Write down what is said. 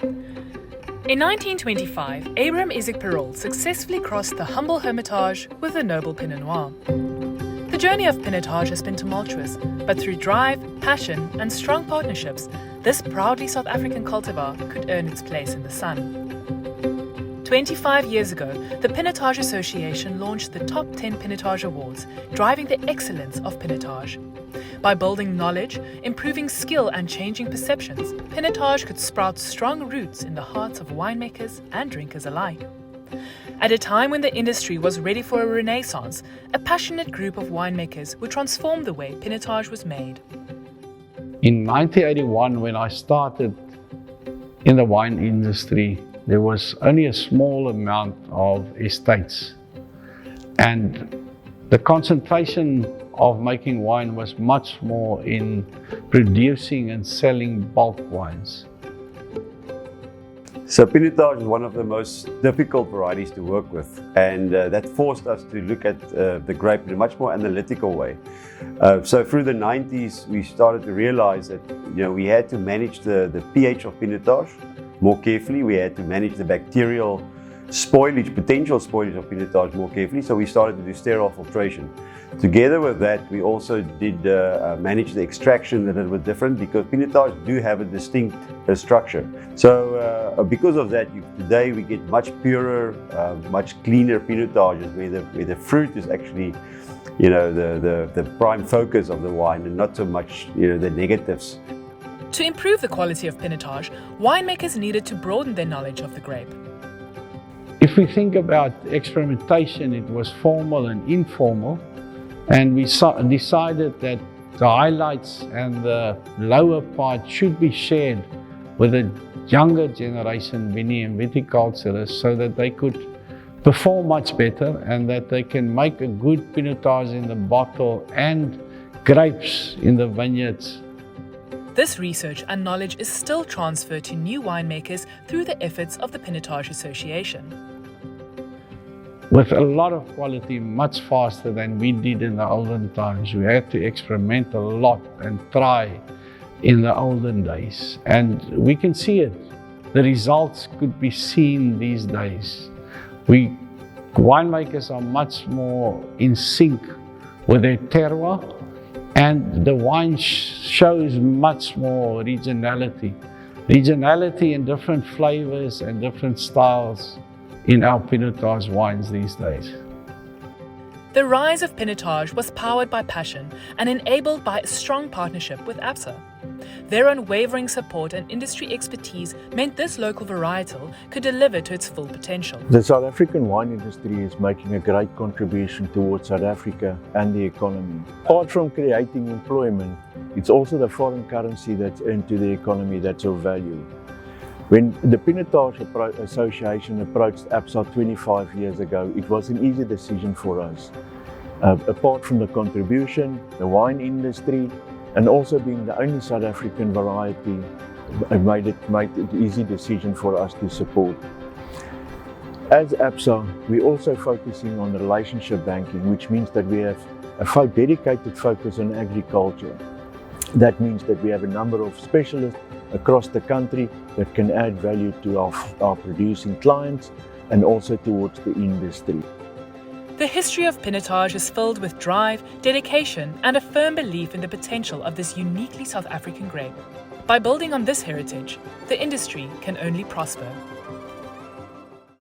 In 1925, Abraham Isaac Perrault successfully crossed the humble Hermitage with the noble Pinot Noir. The journey of Pinotage has been tumultuous, but through drive, passion, and strong partnerships, this proudly South African cultivar could earn its place in the sun. 25 years ago, the Pinotage Association launched the Top 10 Pinotage Awards, driving the excellence of Pinotage. By building knowledge, improving skill and changing perceptions, Pinotage could sprout strong roots in the hearts of winemakers and drinkers alike. At a time when the industry was ready for a renaissance, a passionate group of winemakers would transform the way Pinotage was made. In 1981, when I started in the wine industry, there was only a small amount of estates, and the concentration of making wine was much more in producing and selling bulk wines. So Pinotage is one of the most difficult varieties to work with, and that forced us to look at the grape in a much more analytical way. So through the 90s, we started to realize that we had to manage the pH of Pinotage more carefully. We had to manage the bacterial spoilage, potential spoilage of Pinotage more carefully. So we started to do sterile filtration. Together with that, we also did manage the extraction a little bit different, because Pinotage do have a distinct structure. So because of that, today we get much purer, much cleaner Pinotages, where the fruit is actually the prime focus of the wine, and not so much the negatives. To improve the quality of Pinotage, winemakers needed to broaden their knowledge of the grape. If we think about experimentation, it was formal and informal, and we decided that the highlights and the lower part should be shared with the younger generation vini and viticulturists, so that they could perform much better and that they can make a good Pinotage in the bottle and grapes in the vineyards. This research and knowledge is still transferred to new winemakers through the efforts of the Pinotage Association. With a lot of quality, much faster than we did in the olden times. We had to experiment a lot and try in the olden days. And we can see it. The results could be seen these days. Winemakers are much more in sync with their terroir, and the wine shows much more regionality. Regionality in different flavors and different styles in our Pinotage wines these days. The rise of Pinotage was powered by passion and enabled by a strong partnership with ABSA. Their unwavering support and industry expertise meant this local varietal could deliver to its full potential. The South African wine industry is making a great contribution towards South Africa and the economy. Apart from creating employment, it's also the foreign currency that's into the economy that's of value. When the Pinotage Association approached ABSA 25 years ago, it was an easy decision for us. Apart from the contribution, the wine industry, and also being the only South African variety, made it an easy decision for us to support. As ABSA, we're also focusing on relationship banking, which means that we have a dedicated focus on agriculture. That means that we have a number of specialists across the country that can add value to our producing clients and also towards the industry. The history of Pinotage is filled with drive, dedication, and a firm belief in the potential of this uniquely South African grape. By building on this heritage, the industry can only prosper.